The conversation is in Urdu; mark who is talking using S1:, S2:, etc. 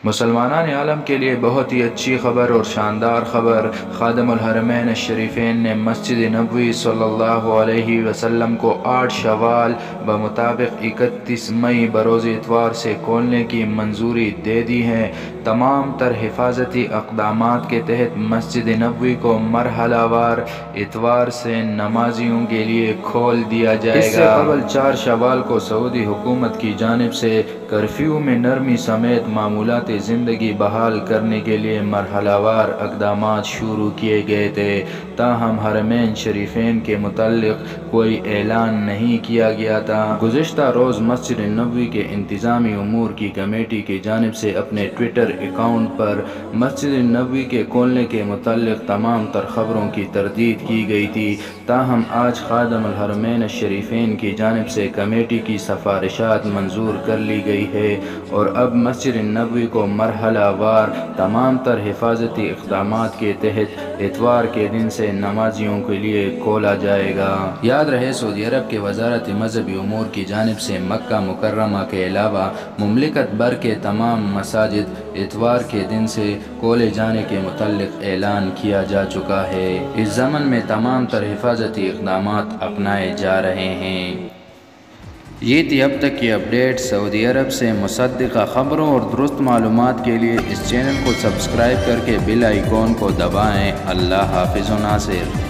S1: مسلمانان عالم کے لیے بہت ہی اچھی خبر اور شاندار خبر، خادم الحرمین الشریفین نے مسجد نبوی صلی اللہ علیہ وسلم کو 8 شوال بمطابق 31 مئی بروز اتوار سے کھولنے کی منظوری دے دی ہے۔ تمام تر حفاظتی اقدامات کے تحت مسجد نبوی کو مرحلہ وار اتوار سے نمازیوں کے لیے کھول دیا جائے گا۔ اس سے قبل 4 شوال کو سعودی حکومت کی جانب سے کرفیو میں نرمی سمیت معمولات زندگی بحال کرنے کے لیے مرحلہ وار اقدامات شروع کیے گئے تھے، تاہم حرمین شریفین کے متعلق کوئی اعلان نہیں کیا گیا تھا۔ گزشتہ روز مسجد نبوی کے انتظامی امور کی کمیٹی کی جانب سے اپنے ٹویٹر اکاؤنٹ پر مسجد نبوی کے کھولنے کے متعلق تمام تر خبروں کی تردید کی گئی تھی، تاہم آج خادم الحرمین الشریفین کی جانب سے کمیٹی کی سفارشات منظور کر لی گئی ہے اور اب مسجد نبوی کو مرحلہ وار تمام تر حفاظتی اقدامات کے تحت اتوار کے دن سے نمازیوں کے لیے کھولا جائے گا۔ یاد رہے، سعودی عرب کے وزارت مذہبی امور کی جانب سے مکہ مکرمہ کے علاوہ مملکت بھر کے تمام مساجد اتوار کے دن سے کھولے جانے کے متعلق اعلان کیا جا چکا ہے۔ اس ضمن میں تمام تر حفاظتی اقدامات اپنائے جا رہے ہیں۔ یہ تھی اب تک کی اپڈیٹ سعودی عرب سے مصدقہ خبروں اور درست معلومات کے لیے اس چینل کو سبسکرائب کر کے بیل آئیکن کو دبائیں۔ اللہ حافظ و ناصر۔